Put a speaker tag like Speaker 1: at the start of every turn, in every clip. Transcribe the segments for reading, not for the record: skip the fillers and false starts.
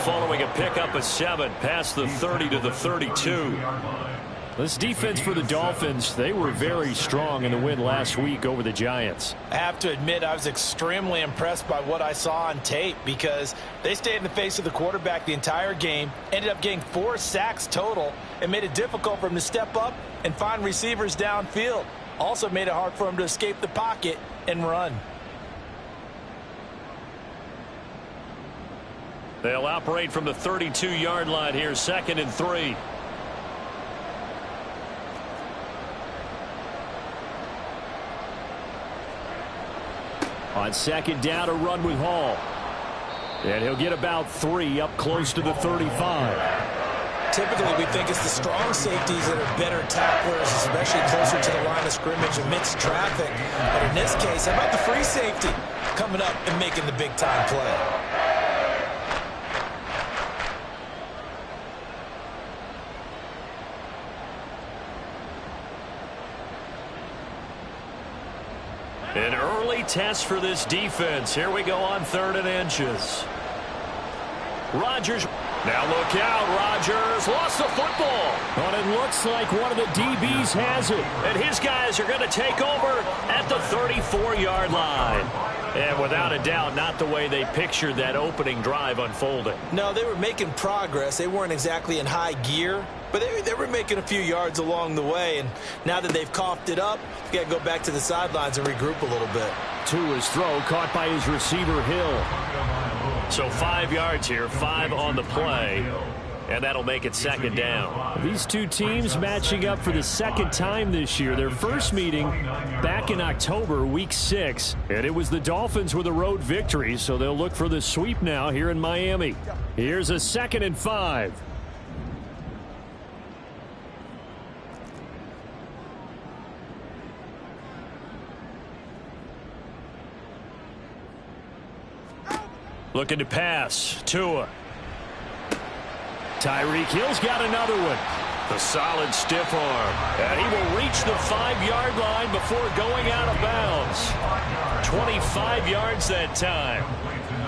Speaker 1: following a pickup of 7 past the 30 to the 32.
Speaker 2: This defense for the Dolphins, they were very strong in the win last week over the Giants.
Speaker 3: I have to admit I was extremely impressed by what I saw on tape because they stayed in the face of the quarterback the entire game, ended up getting 4 sacks total, and made it difficult for him to step up and find receivers downfield. Also made it hard for him to escape the pocket and run.
Speaker 1: They'll operate from the 32-yard line here, 2nd and 3.
Speaker 2: On 2nd down, a run with Hall. And he'll get about 3 up close to the 35.
Speaker 3: Typically, we think it's the strong safeties that are better tacklers, especially closer to the line of scrimmage amidst traffic. But in this case, how about the free safety coming up and making the big-time play?
Speaker 1: An early test for this defense. Here we go on 3rd and inches. Rodgers. Now look out. Rodgers lost the football.
Speaker 2: But it looks like one of the DBs has it.
Speaker 1: And his guys are going to take over at the 34-yard line. And without a doubt, not the way they pictured that opening drive unfolding.
Speaker 3: No, they were making progress. They weren't exactly in high gear, but they were making a few yards along the way. And now that they've coughed it up, you got to go back to the sidelines and regroup a little bit.
Speaker 2: To his throw, caught by his receiver, Hill.
Speaker 1: So 5 yards here, 5 on the play. And that'll make it 2nd down.
Speaker 2: These two teams matching up for the 2nd time this year. Their first meeting back in October, week 6. And it was the Dolphins with a road victory, so they'll look for the sweep now here in Miami. Here's a 2nd and 5.
Speaker 1: Looking to pass. Tua.
Speaker 2: Tyreek Hill's got another one.
Speaker 1: The solid stiff arm. And he will reach the 5-yard line before going out of bounds. 25 yards that time.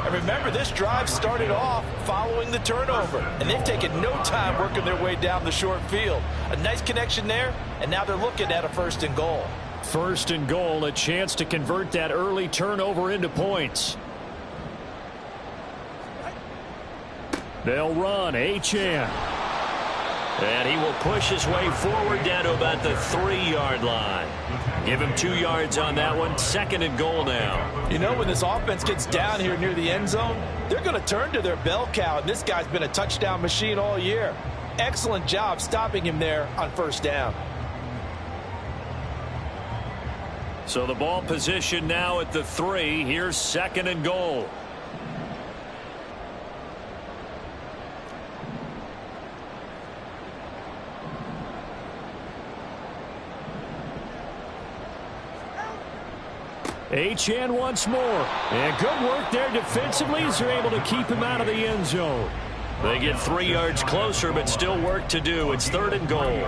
Speaker 3: And remember, this drive started off following the turnover. And they've taken no time working their way down the short field. A nice connection there, and now they're looking at a 1st and goal.
Speaker 2: 1st and goal, a chance to convert that early turnover into points. They'll run. Achane.
Speaker 1: And he will push his way forward down to about the 3-yard line. Give him 2 yards on that one. 2nd and goal now.
Speaker 3: You know, when this offense gets down here near the end zone, they're going to turn to their bell cow, and this guy's been a touchdown machine all year. Excellent job stopping him there on 1st down.
Speaker 1: So the ball position now at the 3. Here's 2nd and goal.
Speaker 2: Achane once more. And good work there defensively as they're able to keep him out of the end zone.
Speaker 1: They get 3 yards closer, but still work to do. It's 3rd and goal.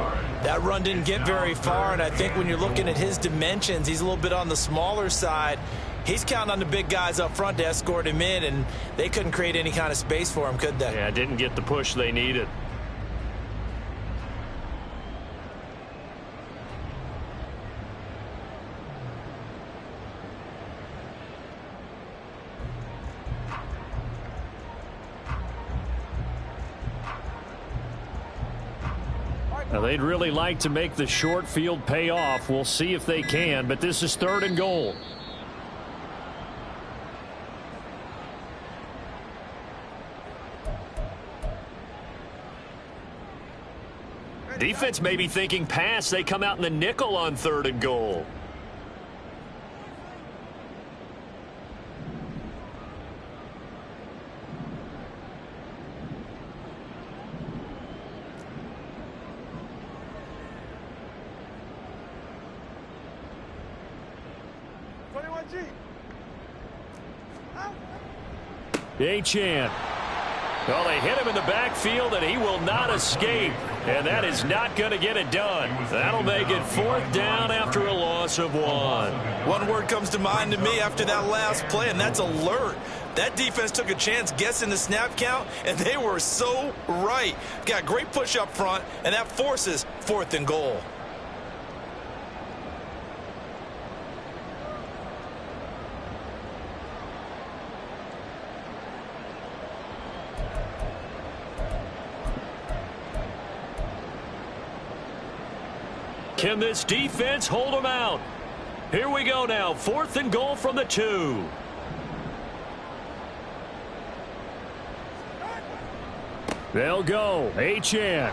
Speaker 3: That run didn't get very far, and I think when you're looking at his dimensions, he's a little bit on the smaller side. He's counting on the big guys up front to escort him in, and they couldn't create any kind of space for him, could they?
Speaker 1: Yeah, didn't get the push they needed.
Speaker 2: Now, they'd really like to make the short field pay off. We'll see if they can, but this is 3rd and goal.
Speaker 1: Defense may be thinking pass. They come out in the nickel on 3rd and goal.
Speaker 2: Achane.
Speaker 1: Well, they hit him in the backfield, and he will not escape. And that is not going to get it done. That'll make it 4th down after a loss of 1.
Speaker 3: One word comes to mind to me after that last play, and that's alert. That defense took a chance guessing the snap count, and they were so right. Got great push up front, and that forces 4th and goal.
Speaker 2: Can this defense hold them out? Here we go now. 4th and goal from the 2. They'll go. Achane.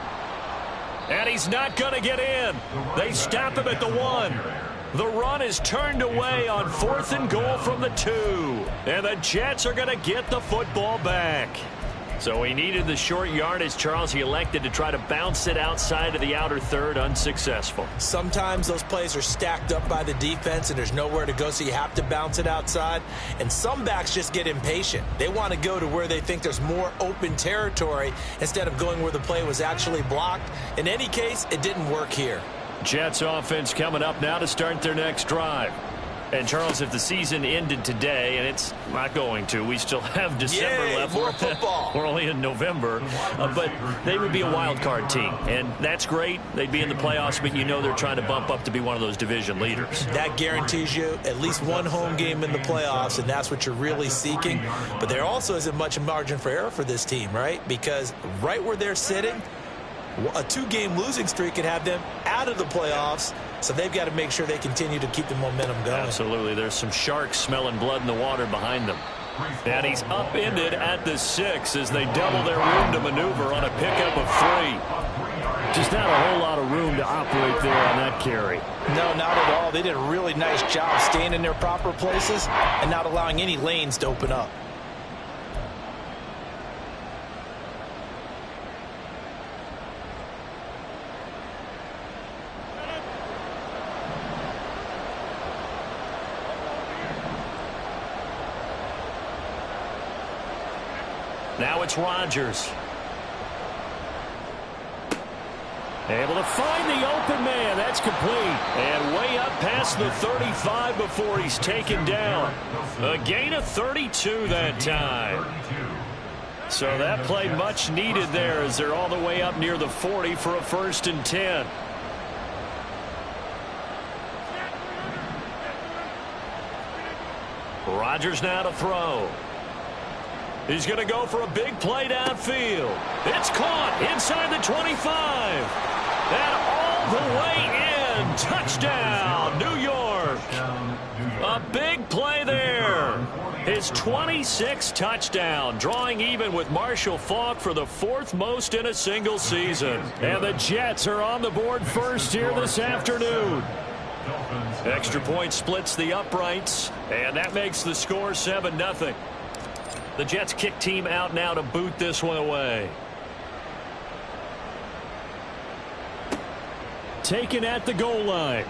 Speaker 2: And he's not going to get in. They stop him at the 1. The run is turned away on 4th and goal from the 2. And the Jets are going to get the football back. So he needed the short yardage, Charles. He elected to try to bounce it outside of the outer third, unsuccessful.
Speaker 3: Sometimes those plays are stacked up by the defense and there's nowhere to go, so you have to bounce it outside. And some backs just get impatient. They want to go to where they think there's more open territory instead of going where the play was actually blocked. In any case, it didn't work here.
Speaker 2: Jets offense coming up now to start their next drive. And, Charles, if the season ended today, and it's not going to, we still have December left.
Speaker 3: More football.
Speaker 2: We're only in November. But they would be a wild card team. And that's great. They'd be in the playoffs, but you know they're trying to bump up to be one of those division leaders.
Speaker 3: That guarantees you at least one home game in the playoffs, and that's what you're really seeking. But there also isn't much margin for error for this team, right? Because right where they're sitting, a 2-game losing streak could have them out of the playoffs, so they've got to make sure they continue to keep the momentum going.
Speaker 2: Absolutely. There's some sharks smelling blood in the water behind them. And he's upended at the 6 as they double their room to maneuver on a pickup of 3. Just not a whole lot of room to operate there on that carry.
Speaker 3: No, not at all. They did a really nice job staying in their proper places and not allowing any lanes to open up.
Speaker 2: Now it's Rodgers. Able to find the open man. That's complete. And way up past the 35 before he's taken down. A gain of 32 that time. So that play much needed there as they're all the way up near the 40 for a 1st and 10. Rodgers now to throw. He's going to go for a big play downfield. It's caught inside the 25. And all the way in. Touchdown, New York. A big play there. His 26th touchdown, drawing even with Marshall Faulk for the 4th most in a single season. And the Jets are on the board first here this afternoon. Extra point splits the uprights, and that makes the score 7-0. The Jets kick team out now to boot this one away. Taken at the goal line.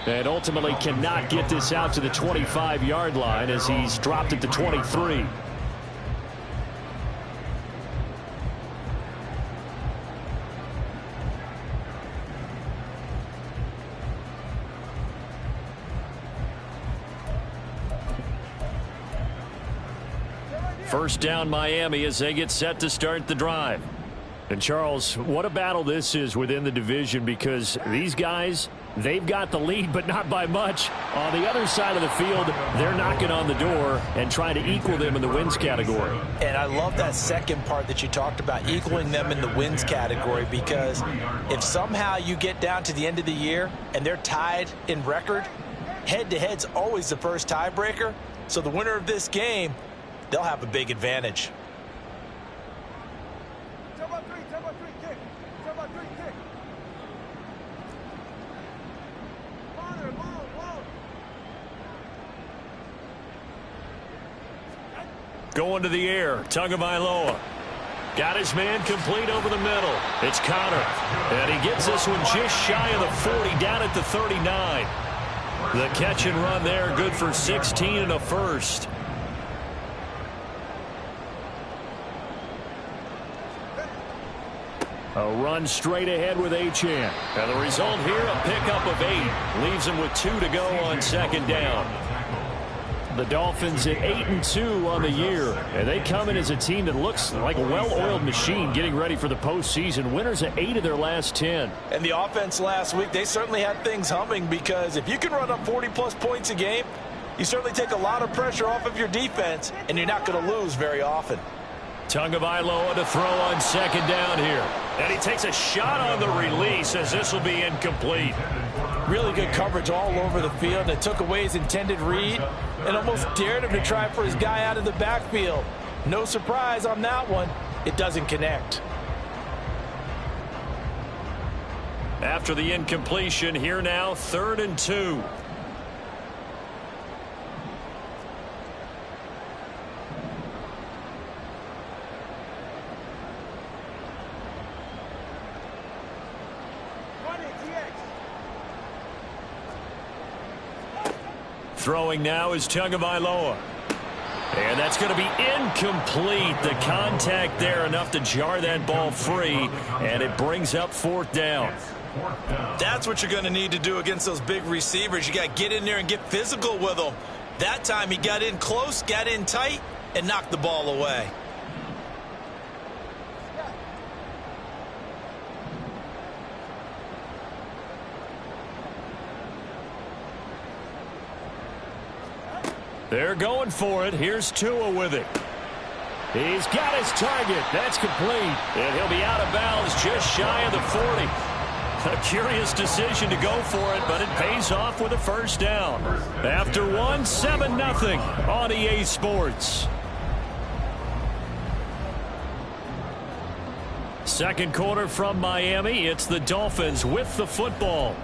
Speaker 2: And ultimately cannot get this out to the 25-yard line as he's dropped at the 23. First down Miami as they get set to start the drive. And Charles, what a battle this is within the division, because these guys, they've got the lead, but not by much. On the other side of the field, they're knocking on the door and trying to equal them in the wins category.
Speaker 3: And I love that second part that you talked about, equaling them in the wins category, because if somehow you get down to the end of the year and they're tied in record, head-to-head's always the first tiebreaker. So the winner of this game, they'll have a big advantage.
Speaker 2: Going to the air, Tagovailoa. Got his man complete over the middle. It's Connor. And he gets this one just shy of the 40, down at the 39. The catch and run there, good for 16 and a first. A run straight ahead with Achane. And the result here, a pickup of 8. Leaves him with 2 to go on second down. The Dolphins at 8-2 on the year, and they come in as a team that looks like a well-oiled machine getting ready for the postseason. Winners at 8 of their last 10.
Speaker 3: And the offense last week, they certainly had things humming, because if you can run up 40-plus points a game, you certainly take a lot of pressure off of your defense, and you're not going to lose very often.
Speaker 1: Tagovailoa to throw on second down here. And he takes a shot on the release as this will be incomplete.
Speaker 3: Really good coverage all over the field. It took away his intended read and almost dared him to try for his guy out of the backfield. No surprise on that one. It doesn't connect.
Speaker 1: After the incompletion, here now, 3rd and 2. Throwing now is Tagovailoa. And that's going to be incomplete. The contact there enough to jar that ball free, and it brings up 4th down.
Speaker 3: That's what you're going to need to do against those big receivers. You got to get in there and get physical with them. That time he got in close, got in tight, and knocked the ball away.
Speaker 1: They're going for it. Here's Tua with it. He's got his target. That's complete. And he'll be out of bounds just shy of the 40. A curious decision to go for it, but it pays off with a first down. After one, 7-0 on EA Sports. Second quarter from Miami. It's the Dolphins with the football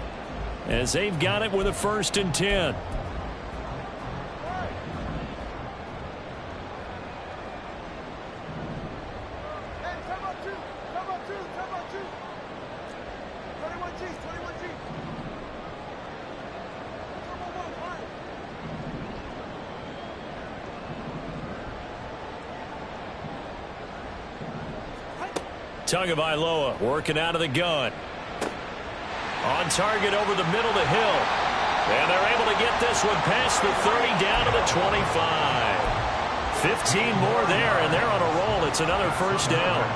Speaker 1: as they've got it with a 1st and 10. Tagovailoa working out of the gun. On target over the middle to Hill. And they're able to get this one past the 30 down to the 25. 15 more there, and they're on a roll. It's another first down.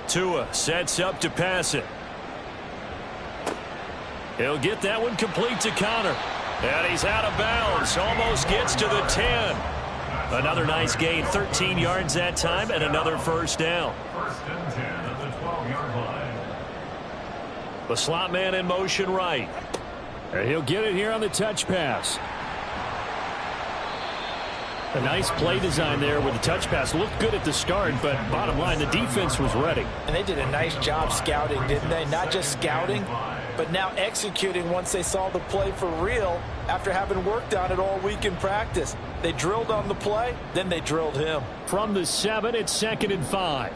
Speaker 1: Tua sets up to pass it. He'll get that one complete to Connor. And he's out of bounds. Almost gets to the 10. Another nice gain. 13 yards that time and another first down.
Speaker 4: 1st and 10 at the 12-yard line.
Speaker 1: The slot man in motion right.
Speaker 2: And he'll get it here on the touch pass. A nice play design there with the touch pass. Looked good at the start, but bottom line, the defense was ready.
Speaker 3: And they did a nice job scouting, didn't they? Not just scouting, but now executing once they saw the play for real after having worked on it all week in practice. They drilled on the play, then they drilled him.
Speaker 2: From the 7, it's 2nd and 5.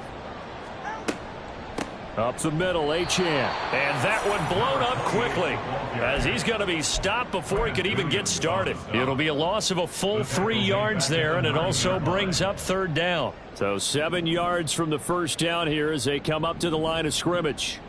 Speaker 2: Up the middle, Achane.
Speaker 1: And that one blown up quickly as he's going to be stopped before he could even get started.
Speaker 2: It'll be a loss of a full 3 yards there, and it also brings up 3rd down. So 7 yards from the first down here as they come up to the line of scrimmage.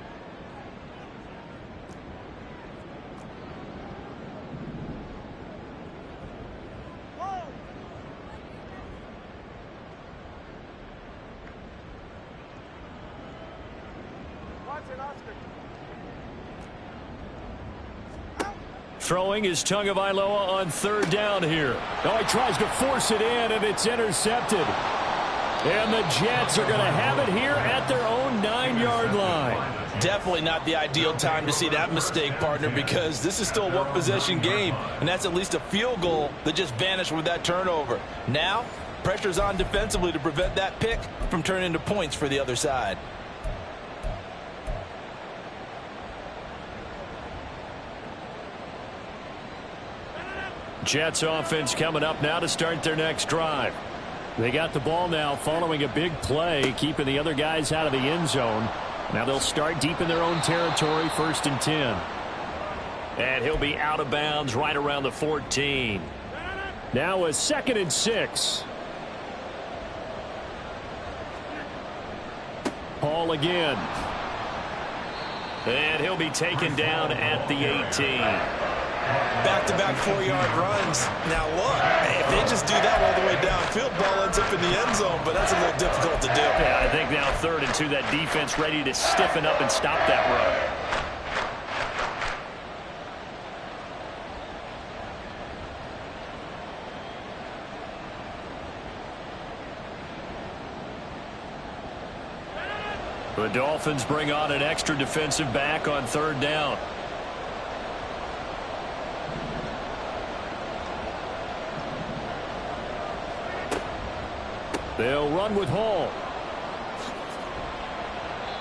Speaker 2: Throwing is Tagovailoa on 3rd down here. Oh, he tries to force it in, and it's intercepted. And the Jets are going to have it here at their own 9-yard line.
Speaker 3: Definitely not the ideal time to see that mistake, partner, because this is still a one-possession game, and that's at least a field goal that just vanished with that turnover. Now, pressure's on defensively to prevent that pick from turning into points for the other side.
Speaker 2: Jets offense coming up now to start their next drive. They got the ball now following a big play, keeping the other guys out of the end zone. Now they'll start deep in their own territory, 1st and 10.
Speaker 1: And he'll be out of bounds right around the 14.
Speaker 2: Now a 2nd and 6. Hall again.
Speaker 1: And he'll be taken down at the 18.
Speaker 3: Back-to-back 4-yard runs. Now look, if they just do that all the way downfield, ball ends up in the end zone, but that's a little difficult to do.
Speaker 1: Yeah, I think now 3rd and 2, that defense ready to stiffen up and stop that run. The Dolphins bring on an extra defensive back on 3rd down.
Speaker 2: They'll run with Hall.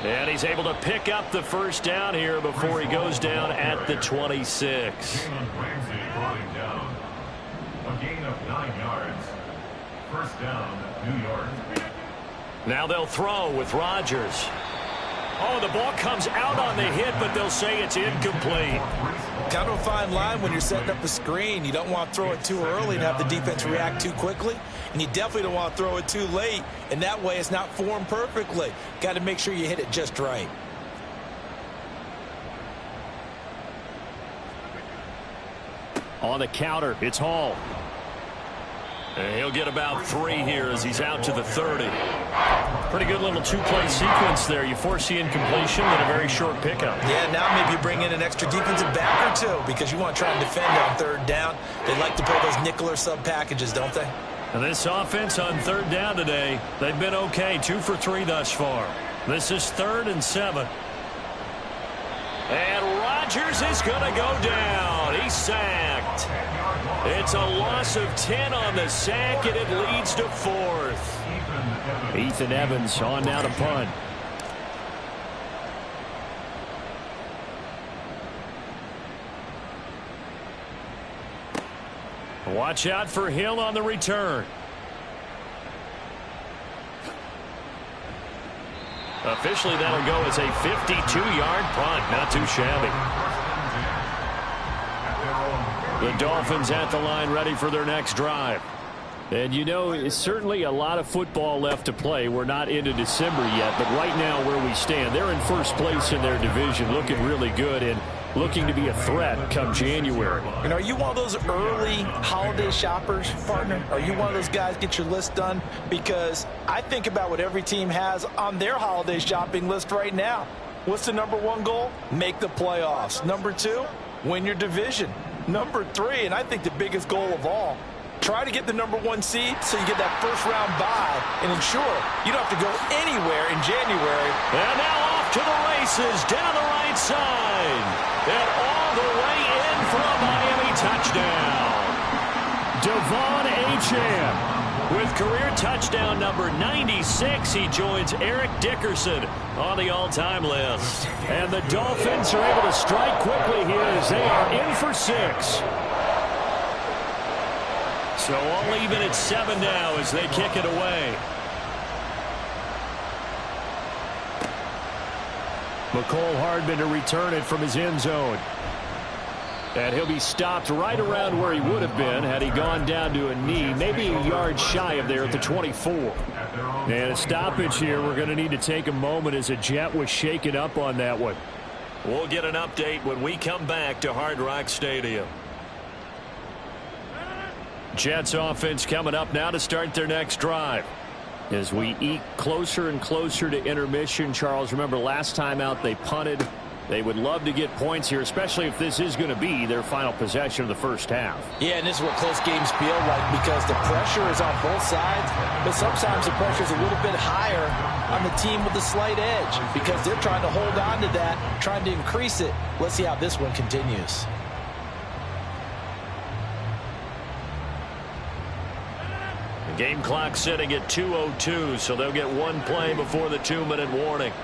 Speaker 1: And he's able to pick up the first down here before he goes down at the 26.
Speaker 4: Jalen Ramsey brought him down. A gain of 9 yards. First down, New York.
Speaker 1: Now they'll throw with Rodgers. Oh, the ball comes out on the hit, but they'll say it's incomplete.
Speaker 3: Kind of a fine line when you're setting up a screen. You don't want to throw it too early and have the defense react too quickly. And you definitely don't want to throw it too late. And that way it's not formed perfectly. Got to make sure you hit it just right.
Speaker 2: On the counter, it's Hall.
Speaker 1: And he'll get about 3 here as he's out to the 30. Pretty good little 2-play sequence there. You force the incompletion and a very short pickup.
Speaker 3: Yeah, now maybe you bring in an extra defensive back or 2 because you want to try and defend on 3rd down. They like to play those nickel or sub packages, don't they?
Speaker 1: And this offense on 3rd down today, they've been okay. 2 for 3 thus far. This is 3rd and 7. And Rodgers is going to go down. He's sacked. It's a loss of 10 on the sack, and it leads to 4th.
Speaker 2: Ethan Evans on now to punt.
Speaker 1: Watch out for Hill on the return. Officially, that'll go as a 52-yard punt. Not too shabby. The Dolphins at the line ready for their next drive.
Speaker 2: And you know, it's certainly a lot of football left to play. We're not into December yet, but right now where we stand, they're in first place in their division, looking really good and looking to be a threat come January.
Speaker 3: And are you one of those early holiday shoppers, partner? Are you one of those guys get your list done? Because I think about what every team has on their holiday shopping list right now. What's the #1 goal? Make the playoffs. #2, win your division. #3, and I think the biggest goal of all, try to get the #1 seed so you get that first-round bye and ensure you don't have to go anywhere in January.
Speaker 1: And now off to the races down the right side. And all the way in for a Miami touchdown.
Speaker 2: Devon Achane.
Speaker 1: With career touchdown number 96, he joins Eric Dickerson on the all-time list.
Speaker 2: And the Dolphins are able to strike quickly here as they are in for 6.
Speaker 1: So all even at 7 now as they kick it away.
Speaker 2: McCole Hardman to return it from his end zone. And he'll be stopped right around where he would have been had he gone down to a knee, maybe a yard shy of there at the 24. And a stoppage here. We're going to need to take a moment as a Jet was shaken up on that one.
Speaker 1: We'll get an update when we come back to Hard Rock Stadium. Jets offense coming up now to start their next drive.
Speaker 2: As we eke closer and closer to intermission, Charles, remember last time out they punted. They would love to get points here, especially if this is going to be their final possession of the first half.
Speaker 3: Yeah, and this is what close games feel like because the pressure is on both sides, but sometimes the pressure is a little bit higher on the team with the slight edge because they're trying to hold on to that, trying to increase it. Let's see how this one continues.
Speaker 1: The game clock sitting at 2:02, so they'll get one play before the 2-minute warning.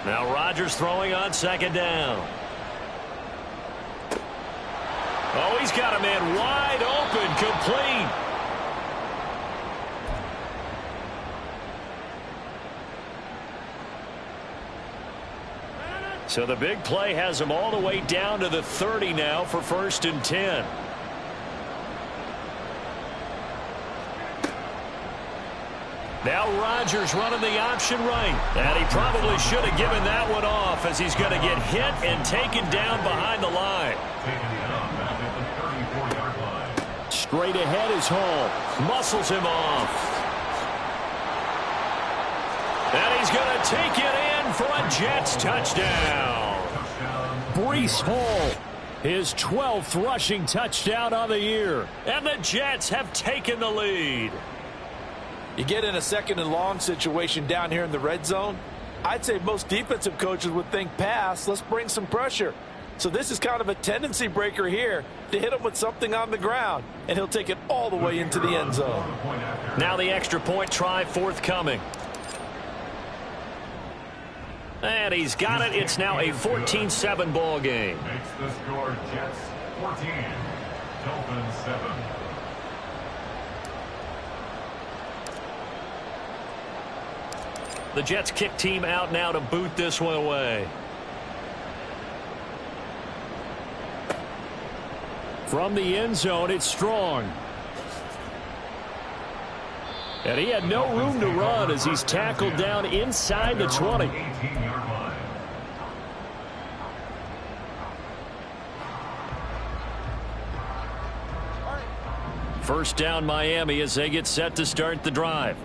Speaker 1: Now Rodgers throwing on 2nd down. Oh, he's got a man wide open, complete. So the big play has him all the way down to the 30 now for 1st and 10.
Speaker 2: Now Rodgers running the option right. And he probably should have given that one off as he's going to get hit and taken down behind the line. Straight ahead is Hall. Muscles him off. And he's going to take it in for a Jets touchdown. Breece Hall, his 12th rushing touchdown on the year. And the Jets have taken the lead.
Speaker 3: You get in a second and long situation down here in the red zone, I'd say most defensive coaches would think pass, let's bring some pressure. So this is kind of a tendency breaker here to hit him with something on the ground, and he'll take it all the way into the end zone.
Speaker 2: Now the extra point try forthcoming. And he's got it. It's now a 14-7 ball game.
Speaker 4: Makes the score Jets 14, Dolphins 7.
Speaker 2: The Jets kick team out now to boot this one away. From the end zone, it's Strong. And he had no room to run as he's tackled down inside the 20. First down Miami as they get set to start the drive.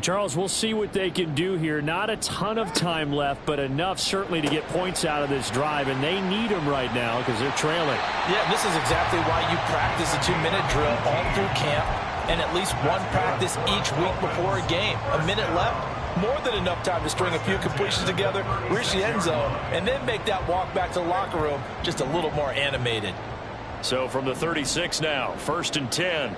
Speaker 2: Charles, we'll see what they can do here. Not a ton of time left, but enough certainly to get points out of this drive, and they need them right now because they're trailing.
Speaker 3: Yeah, this is exactly why you practice a 2-minute drill all through camp and at least one practice each week before a game. A minute left, more than enough time to string a few completions together, reach the end zone, and then make that walk back to the locker room just a little more animated.
Speaker 2: So from the 36 now, 1st and 10.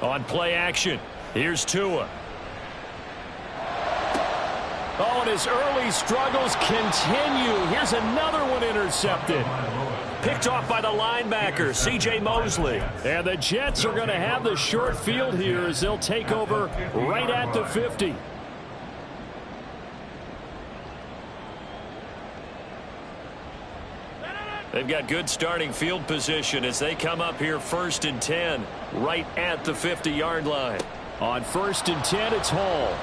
Speaker 2: On play action, here's Tua. Oh, and his early struggles continue. Here's another one intercepted. Picked off by the linebacker, C.J. Mosley. And the Jets are going to have the short field here as they'll take over right at the 50. They've got good starting field position as they come up here 1st and 10, right at the 50-yard line. On 1st and 10, it's Hall.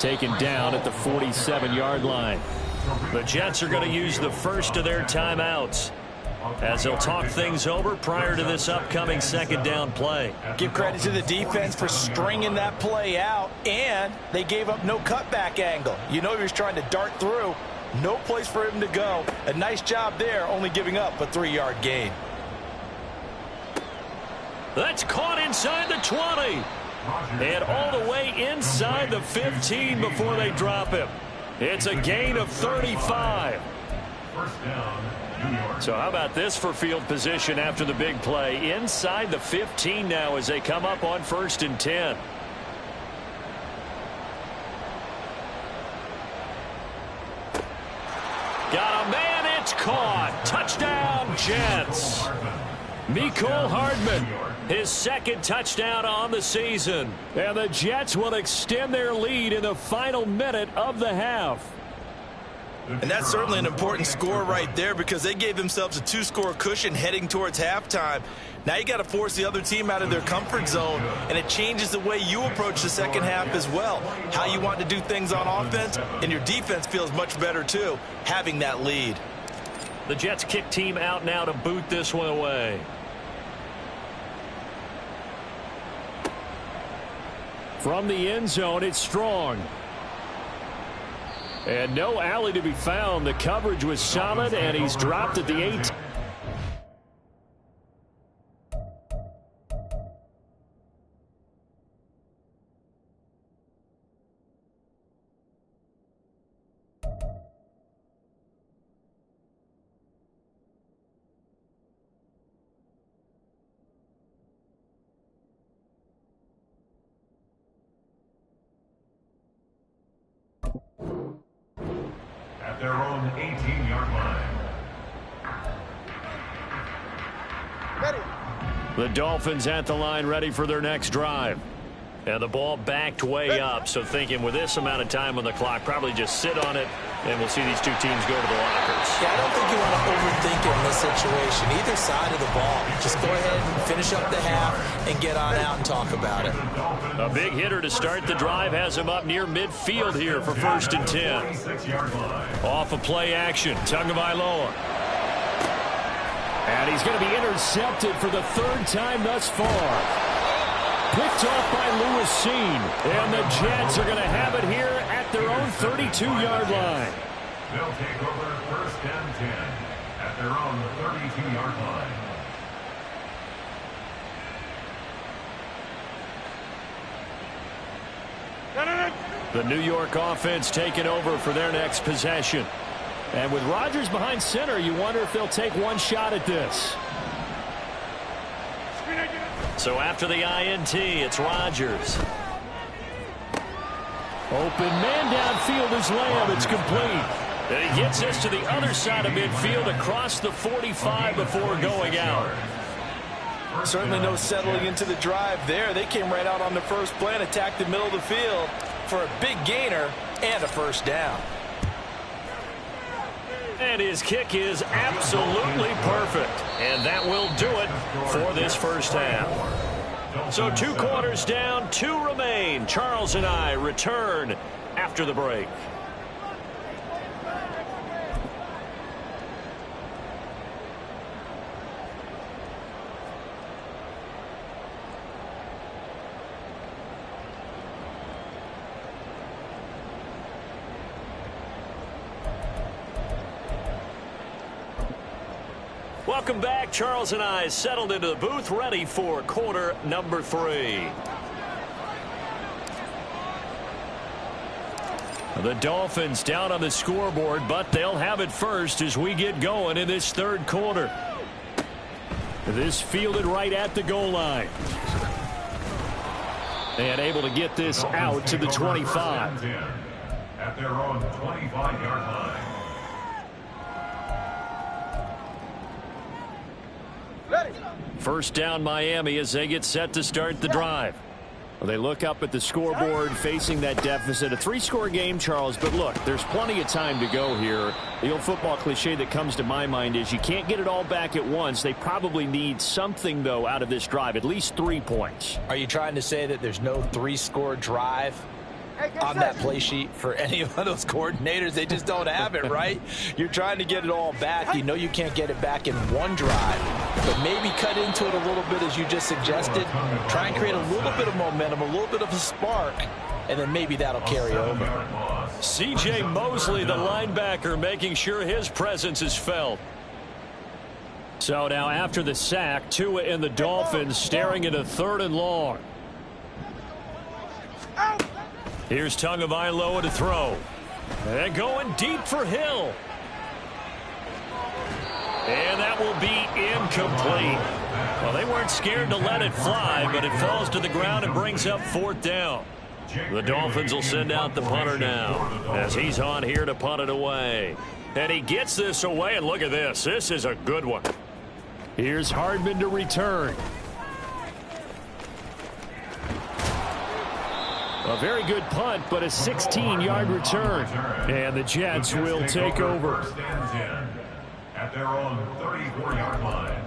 Speaker 2: Taken down at the 47-yard line. The Jets are going to use the first of their timeouts as they'll talk things over prior to this upcoming 2nd down play.
Speaker 3: Give credit to the defense for stringing that play out, and they gave up no cutback angle. You know he was trying to dart through. No place for him to go. A nice job there, only giving up a 3-yard gain.
Speaker 2: That's caught inside the 20. And all the way inside the 15 before they drop him. It's a gain of 35.
Speaker 4: First down, New York.
Speaker 2: So how about this for field position after the big play? Inside the 15 now as they come up on 1st and 10. Got a man, it's caught. Touchdown, Jets. Mecole Hardman, his 2nd touchdown on the season. And the Jets will extend their lead in the final minute of the half.
Speaker 3: And that's certainly an important score right there because they gave themselves a 2-score cushion heading towards halftime. Now you got to force the other team out of their comfort zone, and it changes the way you approach the second half as well. How you want to do things on offense, and your defense feels much better too, having that lead.
Speaker 2: The Jets kick team out now to boot this one away. From the end zone, it's Strong. And no alley to be found. The coverage was solid, and he's dropped at the 8.
Speaker 4: At their own 18-yard line.
Speaker 2: The Dolphins at the line ready for their next drive. And the ball backed way up, so thinking with this amount of time on the clock, probably just sit on it, and we'll see these two teams go to the lockers.
Speaker 3: Yeah, I don't think you want to overthink it in this situation. Either side of the ball. Just go ahead and finish up the half and get on out and talk about it.
Speaker 2: A big hitter to start the drive has him up near midfield here for 1st and 10. Off of play action, Tagovailoa. And he's going to be intercepted for the 3rd time thus far. Picked off by Lewis Cine. And the Jets are going to have it here at their own 32-yard line.
Speaker 4: They'll take over 1st and 10 at their own 32-yard line.
Speaker 2: The New York offense taking over for their next possession. And with Rodgers behind center, you wonder if they'll take one shot at this. So after the INT, it's Rodgers. Open man downfield is Lamb. It's complete. And he gets this to the other side of midfield across the 45 before going out.
Speaker 3: Certainly no settling into the drive there. They came right out on the first play and attacked the middle of the field for a big gainer and a 1st down.
Speaker 2: And his kick is absolutely perfect. And that will do it for this 1st half. So 2 quarters down, 2 remain. Charles and I return after the break. Welcome back. Charles and I settled into the booth, ready for quarter number 3. The Dolphins down on the scoreboard, but they'll have it first as we get going in this 3rd quarter. This fielded right at the goal line. And able to get this out to the 25.
Speaker 4: At their own 25-yard line.
Speaker 2: First down Miami as they get set to start the drive. Well, they look up at the scoreboard facing that deficit. A 3-score game, Charles, but look, there's plenty of time to go here. The old football cliche that comes to my mind is you can't get it all back at once. They probably need something, though, out of this drive, at least 3 points.
Speaker 3: Are you trying to say that there's no 3-score drive on that play sheet for any of those coordinators? They just don't have it, right? You're trying to get it all back. You know you can't get it back in one drive, but maybe cut into it a little bit as you just suggested. Try and create a little bit of momentum, a little bit of a spark, and then maybe that'll carry over.
Speaker 2: C.J. Mosley, the linebacker, making sure his presence is felt. So now after the sack, Tua and the Dolphins staring at a 3rd and long. Here's Tagovailoa to throw. And going deep for Hill. And that will be incomplete. Well, they weren't scared to let it fly, but it falls to the ground and brings up 4th down. The Dolphins will send out the punter now as he's on here to punt it away. And he gets this away, and look at this. This is a good one. Here's Hardman to return. A very good punt, but a 16-yard return. And the Jets will take over.
Speaker 4: At their own 34-yard line.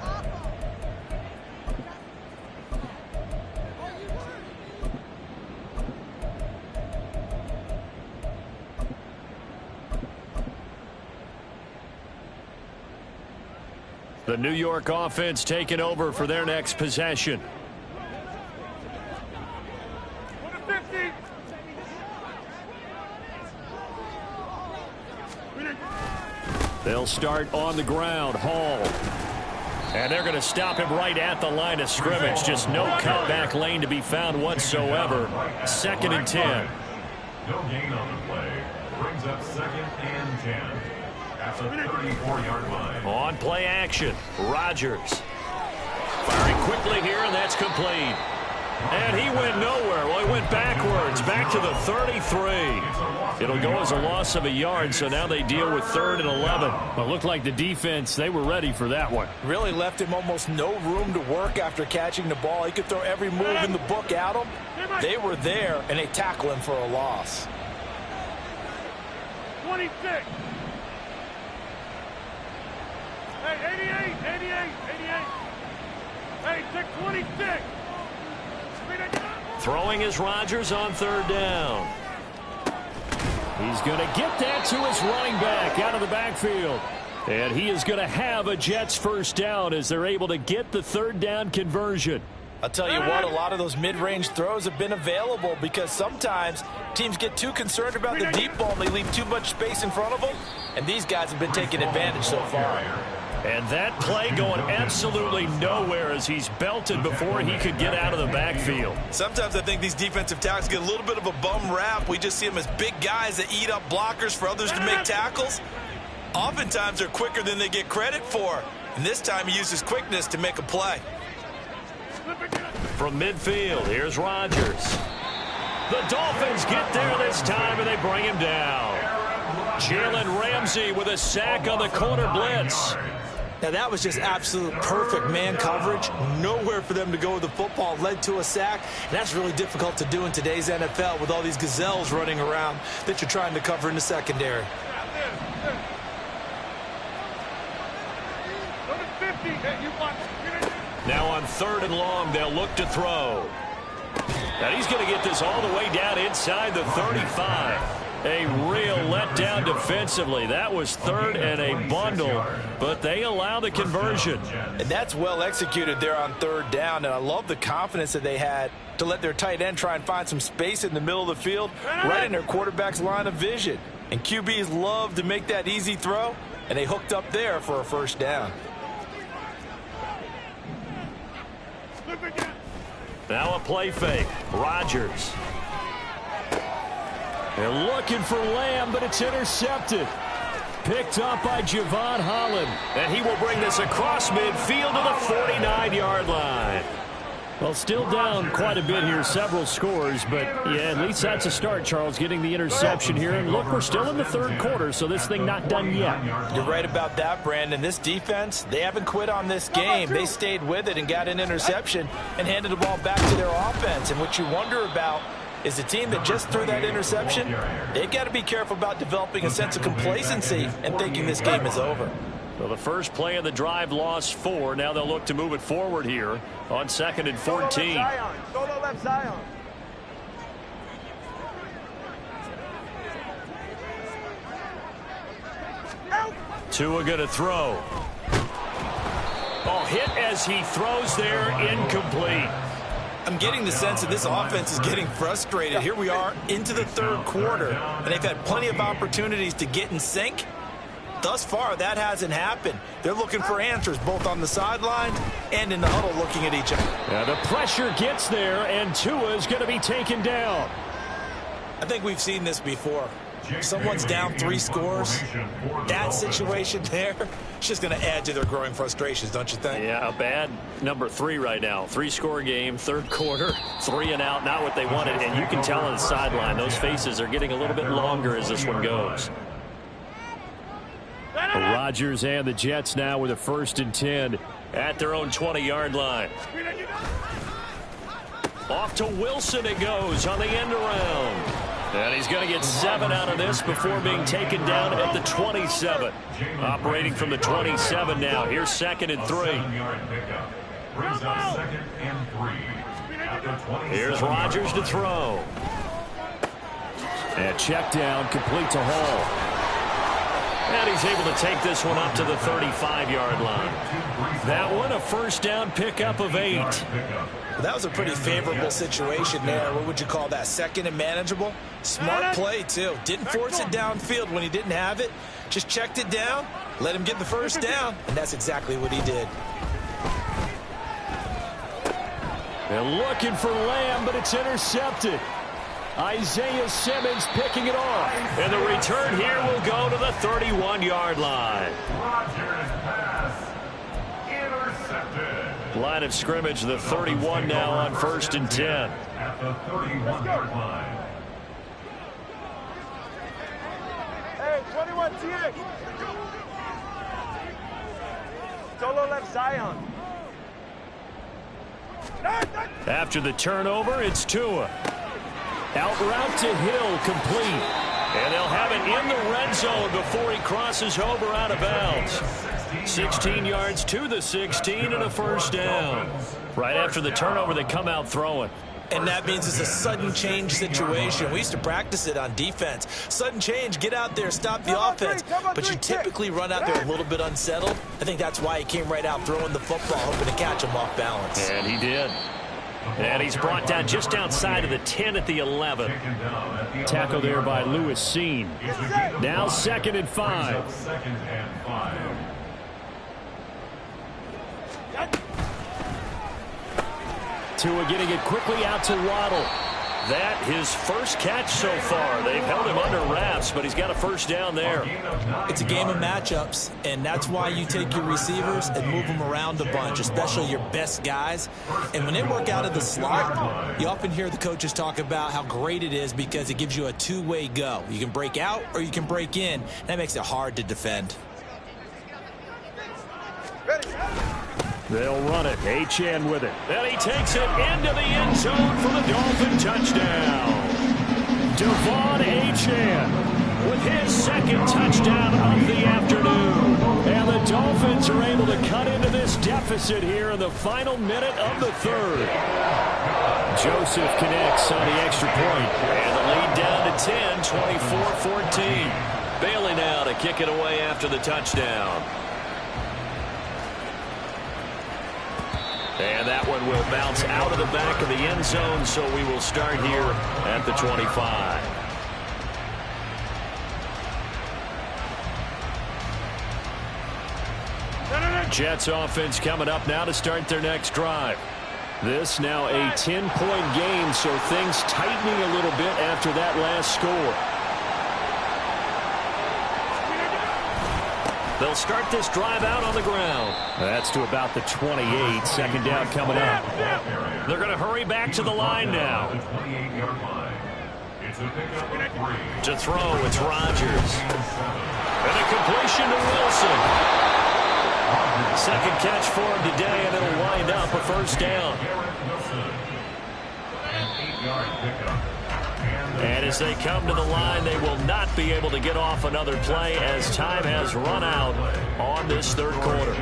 Speaker 2: The New York offense taking over for their next possession. They'll start on the ground. Hall. And they're going to stop him right at the line of scrimmage. Just no cutback lane to be found whatsoever. 2nd and 10.
Speaker 4: No gain on the play. Brings up 2nd and 10. At the 34-yard line.
Speaker 2: On play action. Rodgers. Firing quickly here, and that's complete. And he went nowhere. Well, he went backwards, back to the 33. It'll go as a loss of a yard, so now they deal with 3rd and 11. Well, it looked like the defense, they were ready for that one.
Speaker 3: Really left him almost no room to work after catching the ball. He could throw every move in the book at him. They were there, and they tackle him for a loss.
Speaker 5: 26. Hey, 88. Hey, take 26.
Speaker 2: Throwing is Rodgers on 3rd down. He's going to get that to his running back out of the backfield. And he is going to have a Jets first down as they're able to get the 3rd down conversion.
Speaker 3: I'll tell you what, a lot of those mid-range throws have been available because sometimes teams get too concerned about the deep ball and they leave too much space in front of them. And these guys have been taking advantage so far.
Speaker 2: And that play going absolutely nowhere as he's belted before he could get out of the backfield.
Speaker 3: Sometimes I think these defensive tackles get a little bit of a bum rap. We just see them as big guys that eat up blockers for others to make tackles. Oftentimes they're quicker than they get credit for. And this time he uses quickness to make a play.
Speaker 2: From midfield, here's Rodgers. The Dolphins get there this time, and they bring him down. Jalen Ramsey with a sack on the corner blitz.
Speaker 3: Now, that was just absolute perfect man coverage. Nowhere for them to go with the football. Led to a sack. And that's really difficult to do in today's NFL with all these gazelles running around that you're trying to cover in the secondary.
Speaker 2: Now on 3rd and long, they'll look to throw. And he's going to get this all the way down inside the 35. A real letdown defensively. That was 3rd and a bundle, but they allow the conversion.
Speaker 3: And that's well executed there on 3rd down, and I love the confidence that they had to let their tight end try and find some space in the middle of the field, right in their quarterback's line of vision. And QBs love to make that easy throw, and they hooked up there for a first down.
Speaker 2: Now a play fake. Rodgers. They're looking for Lamb, but it's intercepted. Picked up by Javon Holland. And he will bring this across midfield to the 49-yard line. Well, still down quite a bit here, several scores, but yeah, at least that's a start, Charles, getting the interception here. And look, we're still in the 3rd quarter, so this thing not done yet.
Speaker 3: You're right about that, Brandon. This defense, they haven't quit on this game. They stayed with it and got an interception and handed the ball back to their offense. And what you wonder about is the team that just threw that interception, they've got to be careful about developing a sense of complacency and thinking this game is over.
Speaker 2: Well, the first play of the drive lost 4. Now they'll look to move it forward here on 2nd and 14.
Speaker 5: Solo left Zion.
Speaker 2: Tua going to throw. Oh, hit as he throws there, incomplete.
Speaker 3: I'm getting the sense that this offense is getting frustrated. Here we are into the 3rd quarter, and they've had plenty of opportunities to get in sync. Thus far, that hasn't happened. They're looking for answers both on the sideline and in the huddle looking at each other.
Speaker 2: Now the pressure gets there, and Tua is going to be taken down.
Speaker 3: I think we've seen this before. Someone's down 3 scores. That situation there, it's just going to add to their growing frustrations, don't you think?
Speaker 2: Yeah, a bad number 3 right now. 3-score game, 3rd quarter, 3 and out, not what they wanted. And you can tell on the sideline, those faces are getting a little bit longer as this one goes. Rodgers and the Jets now with a 1st and 10 at their own 20-yard line. Off to Wilson it goes on the end around. And he's going to get 7 out of this before being taken down at the 27. Operating from the 27 now. Here's 2nd and 3. Here's Rodgers to throw. And check down, complete to Hall. And he's able to take this one up to the 35-yard line. That one, a 1st down pickup of 8.
Speaker 3: That was a pretty favorable situation there. What would you call that? 2nd and manageable? Smart play, too. Didn't force it downfield when he didn't have it. Just checked it down, let him get the 1st down, and that's exactly what he did.
Speaker 2: They're looking for Lamb, but it's intercepted. Isaiah Simmons picking it off. And the return here will go to the 31-yard line.
Speaker 4: Rodgers pass intercepted.
Speaker 1: Line of scrimmage, the 31 now on 1st and 10.
Speaker 4: At the 31-yard line.
Speaker 5: Hey, 21 TX. Solo left Zion.
Speaker 2: After the turnover, it's Tua. Out route to Hill, complete. And they'll have it in the red zone before he crosses over out of bounds. 16 yards to the 16 and a first down. Right after the turnover, they come out throwing.
Speaker 3: And that means it's a sudden change situation. We used to practice it on defense. Sudden change, get out there, stop the offense. But you typically run out there a little bit unsettled. I think that's why he came right out throwing the football, hoping to catch him off balance.
Speaker 2: And he did. And he's brought down just outside of the 10 at the 11. Tackle there by Lewis Seen. Now 2nd and 5.
Speaker 4: 2nd and 5.
Speaker 2: Tua getting it quickly out to Waddle. That his first catch so far. They've held him under wraps, but he's got a first down there.
Speaker 3: It's a game of matchups, and that's why you take your receivers and move them around a bunch, especially your best guys. And when they work out of the slot, you often hear the coaches talk about how great it is because it gives you a two-way go. You can break out or you can break in. That makes it hard to defend.
Speaker 2: They'll run it. Achane with it. And he takes it into the end zone for the Dolphin touchdown. Devon Achane with his second touchdown of the afternoon. And the Dolphins are able to cut into this deficit here in the final minute of the third. Joseph connects on the extra point.
Speaker 1: And the lead down to 10, 24-14. Bailey now to kick it away after the touchdown. And that one will bounce out of the back of the end zone, so we will start here at the 25.
Speaker 2: Jets offense coming up now to start their next drive. This now a 10-point game, so things tightening a little bit after that last score.
Speaker 1: They'll start this drive out on the ground.
Speaker 2: That's to about the 28. Second down coming up.
Speaker 1: They're going to hurry back to the line now.
Speaker 4: The 28-yard line. It's a pickup of 3.
Speaker 1: To throw, it's Rodgers. And a completion to Wilson. Second catch for him today, and it'll wind up a first down.
Speaker 4: An 8-yard pickup.
Speaker 1: And as they come to the line, they will not be able to get off another play as time has run out on this third quarter.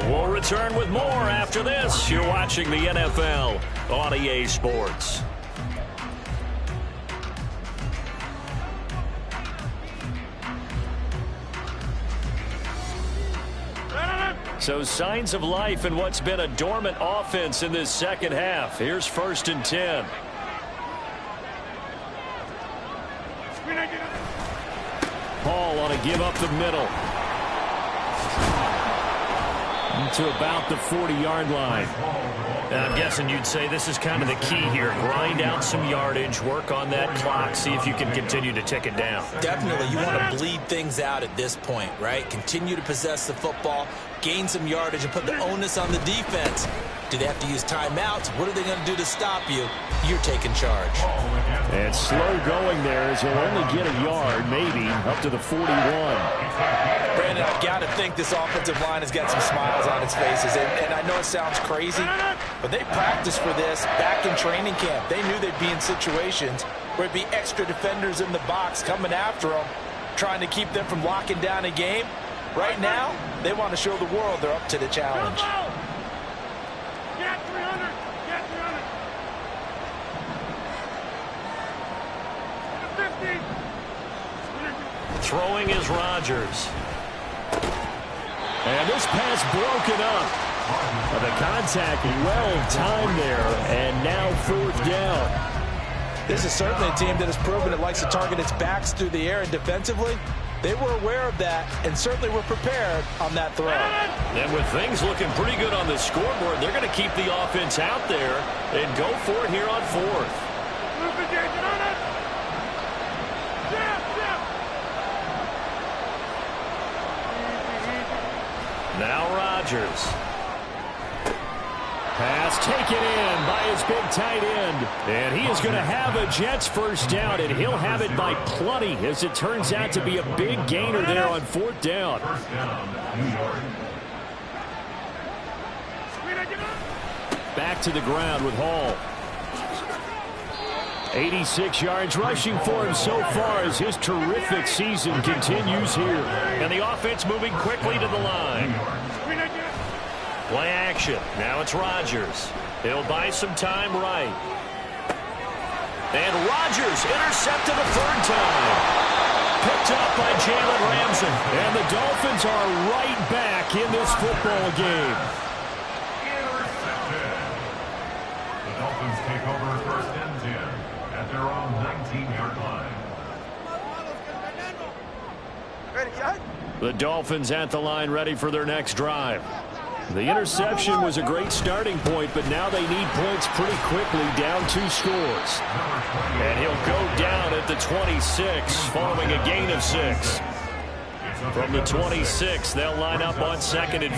Speaker 1: We'll return with more after this. You're watching the NFL on EA Sports. So signs of life in what's been a dormant offense in this second half. Here's 1st and 10.
Speaker 2: Paul on a give up the middle. To about the 40-yard line.
Speaker 1: And I'm guessing you'd say this is kind of the key here. Grind out some yardage, work on that clock, see if you can continue to tick it down.
Speaker 3: Definitely, you want to bleed things out at this point, right? Continue to possess the football, gain some yardage, and put the onus on the defense. Do they have to use timeouts? What are they going to do to stop you? You're taking charge.
Speaker 2: And slow going there as he'll only get a yard, maybe, up to the 41.
Speaker 3: Brandon, I've got to think this offensive line has got some smiles on its faces. And I know it sounds crazy, but they practiced for this back in training camp. They knew they'd be in situations where it'd be extra defenders in the box coming after them, trying to keep them from locking down a game. Right now, they want to show the world they're up to the challenge.
Speaker 5: Get 300. Get 300. 50.
Speaker 1: Throwing is Rodgers.
Speaker 2: And this pass broken up. The contact well timed there, and now 4th down.
Speaker 3: This is certainly a team that has proven it likes to target its backs through the air, and defensively, they were aware of that and certainly were prepared on that throw.
Speaker 1: And with things looking pretty good on the scoreboard, they're going to keep the offense out there and go for it here on 4th. Now Rodgers.
Speaker 2: Pass taken in by his big tight end. And he is going to have a Jets first down, and he'll have it by plenty as it turns out to be a big gainer there on 4th down.
Speaker 4: First down, New York.
Speaker 2: Back to the ground with Hall. 86 yards rushing for him so far as his terrific season continues here.
Speaker 1: And the offense moving quickly to the line. Play action. Now it's Rodgers. He'll buy some time right. And Rodgers intercepted a 3rd time. Picked up by Jalen Ramsey.
Speaker 2: And the Dolphins are right back in this football game.
Speaker 4: Intercepted. The Dolphins take over 1st and 10 at their own 19-yard line.
Speaker 5: Ready, guys?
Speaker 2: The Dolphins at the line ready for their next drive. The interception was a great starting point, but now they need points pretty quickly, down 2 scores.
Speaker 1: And he'll go down at the 26 following a gain of 6. From the 26, they'll line up on 2nd and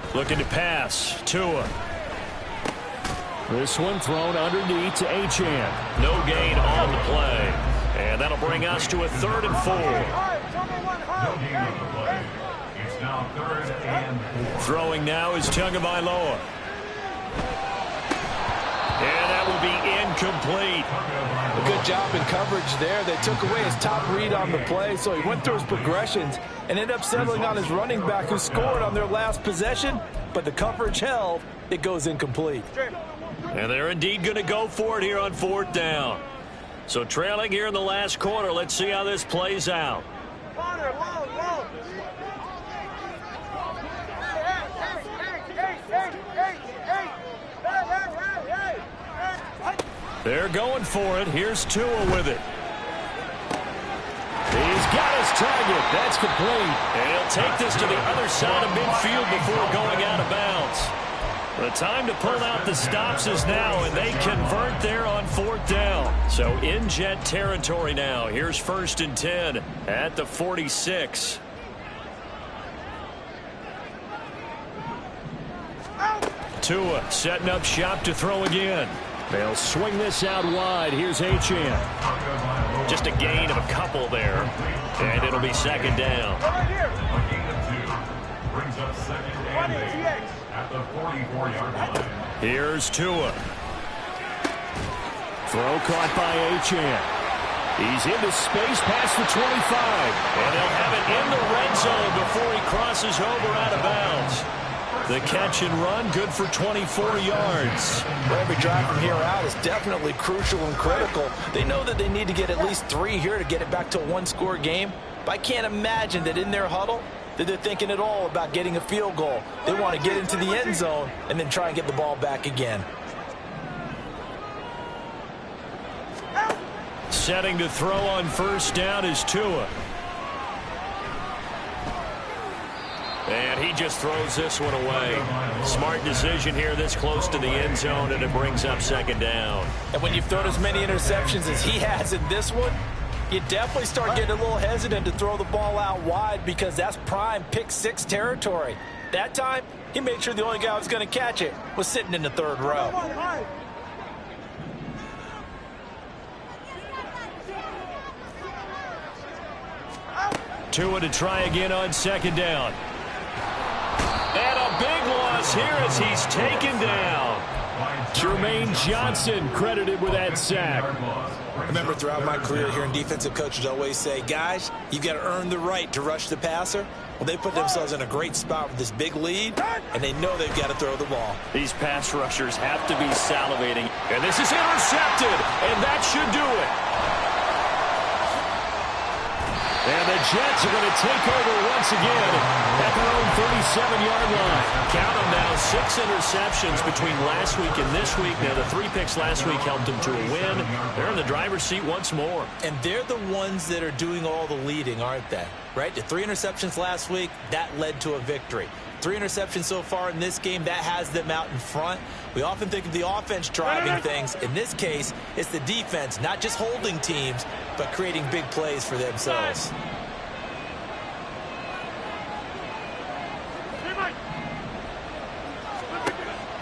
Speaker 1: 4. Looking to pass. Tua.
Speaker 2: This one thrown underneath to Achane.
Speaker 1: No gain on the play. And that'll bring us to a 3rd and 4.
Speaker 4: No gain on the play. It's now 3rd and 4.
Speaker 1: Throwing now is Tagovailoa. And that will be incomplete.
Speaker 3: A good job in coverage there. They took away his top read on the play, so he went through his progressions and ended up settling on his running back who scored on their last possession, but the coverage held. It goes incomplete.
Speaker 1: And they're indeed going to go for it here on 4th down. So trailing here in the last quarter, let's see how this plays out.
Speaker 5: Connor, long.
Speaker 1: They're going for it. Here's Tua with it. He's got his target. That's complete. And he'll take this to the other side of midfield before going out of bounds. The time to pull out the stops is now, and they convert there on 4th down. So in Jet territory now. Here's 1st and 10 at the 46. Tua setting up shop to throw again.
Speaker 2: They'll swing this out wide. Here's Achane.
Speaker 1: Just a gain of a couple there. And it'll be 2nd down.
Speaker 5: Right here.
Speaker 4: A gain of 2. Brings up 2nd and 8 at the 44-yard line.
Speaker 2: Here's Tua. Throw caught by Achane. He's into space past the 25.
Speaker 1: And they'll have it in the red zone before he crosses over out of bounds. The catch and run, good for 24 yards.
Speaker 3: Well, every drive from here out is definitely crucial and critical. They know that they need to get at least 3 here to get it back to a 1-score game. But I can't imagine that in their huddle that they're thinking at all about getting a field goal. They want to get into the end zone and then try and get the ball back again.
Speaker 1: Setting to throw on 1st down is Tua. And he just throws this one away. Smart decision here this close to the end zone, and it brings up 2nd down.
Speaker 3: And when you've thrown as many interceptions as he has in this one, you definitely start getting a little hesitant to throw the ball out wide because that's prime pick-6 territory. That time, he made sure the only guy who was going to catch it was sitting in the 3rd row.
Speaker 1: Tua to try again on 2nd down. And a big loss here as he's taken down.
Speaker 2: Jermaine Johnson credited with that sack.
Speaker 3: I remember throughout my career hearing defensive coaches always say, guys, you've got to earn the right to rush the passer. Well, they put themselves in a great spot with this big lead, and they know they've got to throw the ball.
Speaker 1: These pass rushers have to be salivating. And this is intercepted, and that should do it. And the Jets are going to take over once again at their own 37-yard line. Count them now, 6 interceptions between last week and this week. Now, the 3 picks last week helped them to a win. They're in the driver's seat once more.
Speaker 3: And they're the ones that are doing all the leading, aren't they? Right? The 3 interceptions last week, that led to a victory. 3 interceptions so far in this game, that has them out in front. We often think of the offense driving things. In this case, it's the defense, not just holding teams, but creating big plays for themselves.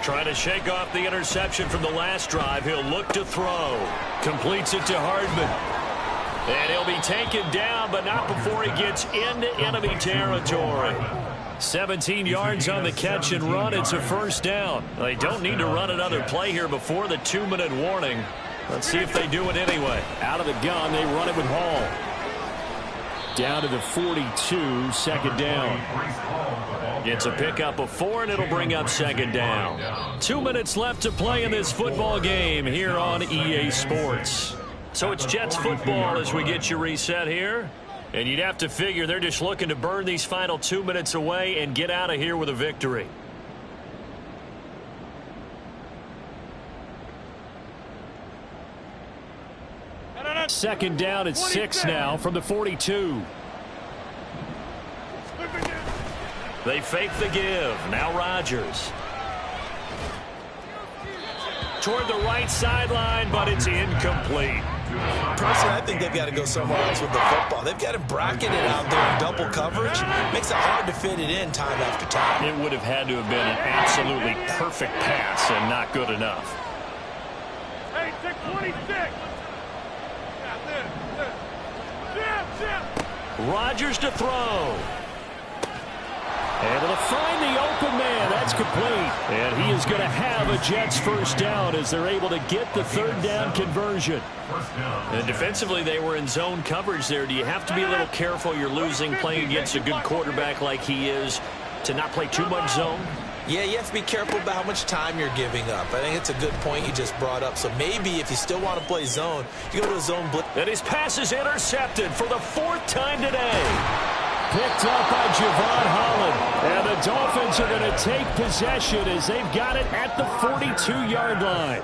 Speaker 1: Trying to shake off the interception from the last drive. He'll look to throw. Completes it to Hardman. And he'll be taken down, but not before he gets into enemy territory. 17 yards on the catch and run. It's a first down. They don't need to run another play here before the 2-minute warning. Let's see if they do it anyway.
Speaker 2: Out of the gun, they run it with Hall. Down to the 42, second down.
Speaker 1: Gets a pickup of 4, and it'll bring up second down. 2 minutes left to play in this football game here on EA Sports. So it's Jets football as we get you reset here. And you'd have to figure they're just looking to burn these final 2 minutes away and get out of here with a victory.
Speaker 2: Second down at 6 now from the 42.
Speaker 1: They fake the give. Now Rodgers. Toward the right sideline, but it's incomplete.
Speaker 3: Personally, I think they've got to go somewhere else with the football. They've got to bracket it out there in double coverage. Makes it hard to fit it in time after time.
Speaker 1: It would have had to have been an absolutely perfect pass and not good enough.
Speaker 5: Hey, take 26.
Speaker 1: Rodgers to throw.
Speaker 2: Able to find the open man. That's complete. And he is going to have a Jets first down as they're able to get the third down conversion.
Speaker 1: And defensively, they were in zone coverage there. Do you have to be a little careful? You're losing playing against a good quarterback like he is to not play too much zone?
Speaker 3: Yeah, you have to be careful about how much time you're giving up. I think it's a good point you just brought up. So maybe if you still want to play zone, you go to a zone blitz.
Speaker 1: And his pass is intercepted for the 4th time today.
Speaker 2: Picked up by Javon Holland. And the Dolphins are going to take possession as they've got it at the 42-yard line.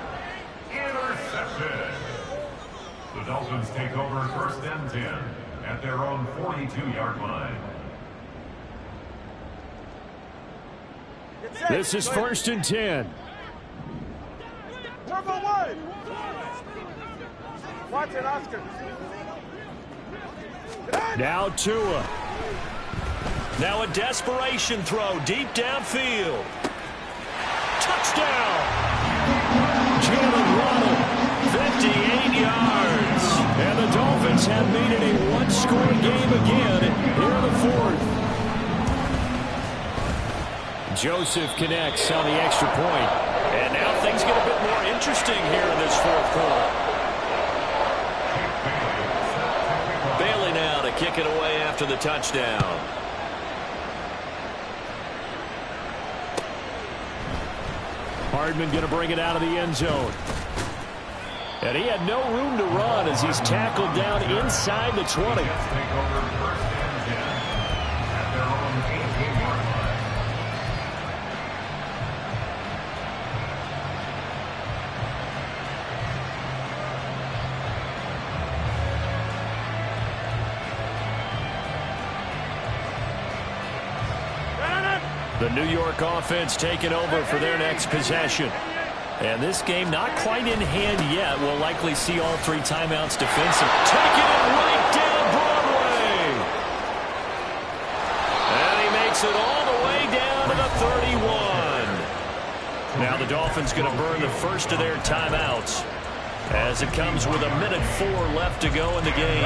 Speaker 4: Interception. The Dolphins take over 1st and 10 at their own 42-yard line.
Speaker 2: This is 1st and 10.
Speaker 5: Number 1. Watch it, Oscar.
Speaker 2: Now Tua.
Speaker 1: Now a desperation throw deep downfield. Touchdown!
Speaker 2: Jalen Waddle.
Speaker 1: 58 yards.
Speaker 2: And the Dolphins have made it a one-score game again here in the 4th. Joseph connects on the extra point.
Speaker 1: And now things get a bit more interesting here in this 4th quarter. Bailey now to kick it away after the touchdown.
Speaker 2: Hardman going to bring it out of the end zone. And he had no room to run as he's tackled down inside the 20. The New York offense taking over for their next possession. And this game not quite in hand yet. We'll likely see all 3 timeouts defensive. Taking it right down Broadway. And he makes it all the way down to the 31. Now the Dolphins going to burn the first of their timeouts as it comes with 1:04 left to go in the game.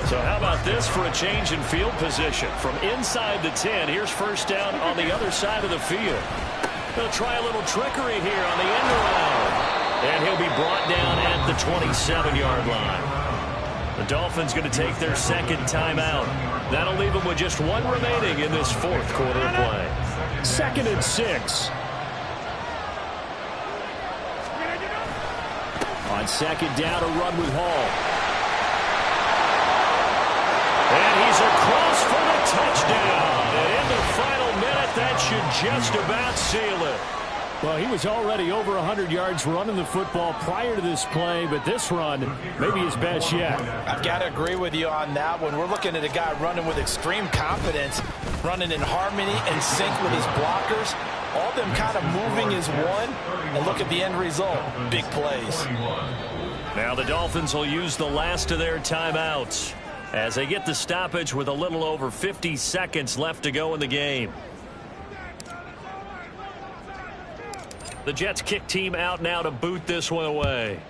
Speaker 2: So how about this for a change in field position? From inside the 10, here's first down on the other side of the field. He'll try a little trickery here on the end around. And he'll be brought down at the 27-yard line. The Dolphins going to take their second timeout. That'll leave them with just 1 remaining in this 4th quarter of play. 2nd and 6. On second down, a run with Hall. And he's across for the touchdown. And in the final minute, that should just about seal it. Well, he was already over 100 yards running the football prior to this play, but this run may be his best yet.
Speaker 3: I've got to agree with you on that one. We're looking at a guy running with extreme confidence, running in harmony and sync with his blockers. All of them kind of moving as one. And look at the end result. Big plays.
Speaker 1: Now the Dolphins will use the last of their timeouts as they get the stoppage with a little over 50 seconds left to go in the game.
Speaker 2: The Jets kick team out now to boot this one away.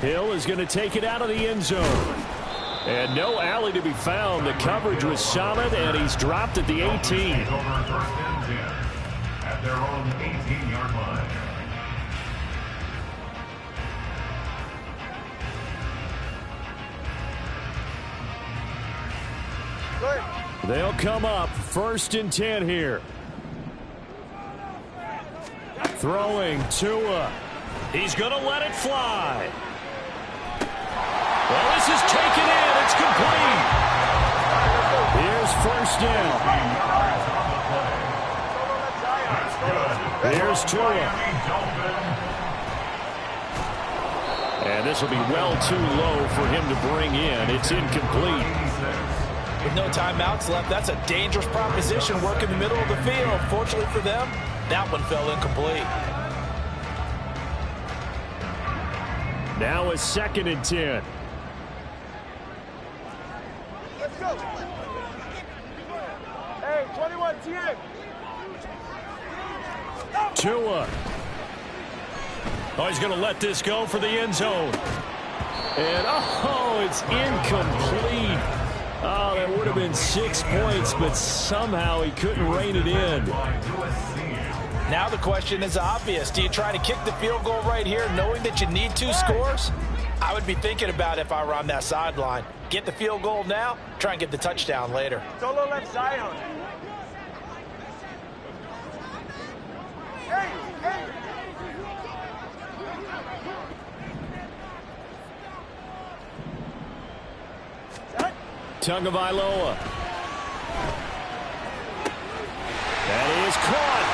Speaker 2: Hill is going to take it out of the end zone. And no alley to be found. The coverage was solid, and he's dropped at the 18.
Speaker 4: Over first and 10 at their own 18-yard line.
Speaker 2: They'll come up 1st and 10 here. Throwing Tua. He's going to let it fly. Well, this is taken in. It's complete. Here's 1st down. Here's Tua. And this will be well too low for him to bring in. It's incomplete.
Speaker 3: With no timeouts left, that's a dangerous proposition. Work in the middle of the field. Fortunately for them, that one fell incomplete.
Speaker 2: Now it's 2nd and 10.
Speaker 5: Let's go. Hey, 21 TM.
Speaker 2: Tua. Oh, he's going to let this go for the end zone. And, oh, it's incomplete. Oh, that would have been 6 points, but somehow he couldn't rein it in.
Speaker 3: Now the question is obvious. Do you try to kick the field goal right here knowing that you need 2 scores? I would be thinking about it if I were on that sideline. Get the field goal now, try and get the touchdown later.
Speaker 5: Solo left Zion. Hey, hey.
Speaker 2: Tagovailoa. That is caught.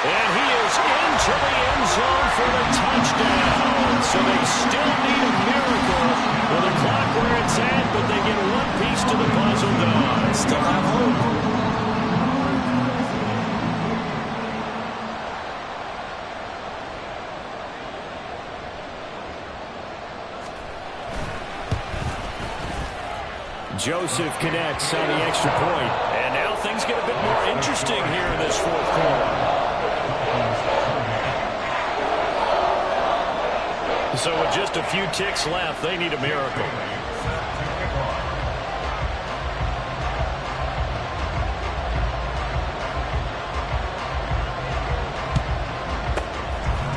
Speaker 2: And he is into the end zone for the touchdown. So they still need a miracle with the clock where it's at, but they get one piece to the puzzle done.
Speaker 3: Still have hope.
Speaker 2: Joseph connects on the extra point. And now things get a bit more interesting here in this 4th quarter. So with just a few ticks left, they need a miracle.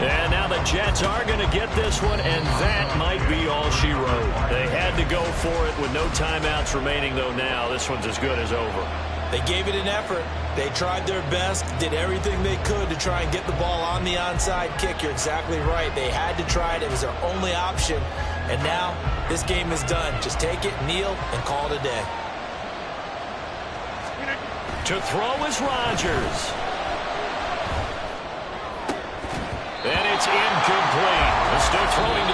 Speaker 2: And now the Jets are going to get this one, and that might be all she wrote. They had to go for it with no timeouts remaining, though now this one's as good as over.
Speaker 3: They gave it an effort. They tried their best, did everything they could to try and get the ball on the onside kick. You're exactly right. They had to try it. It was their only option. And now this game is done. Just take it, kneel, and call it a day.
Speaker 2: To throw is Rodgers. And it's incomplete. Still throwing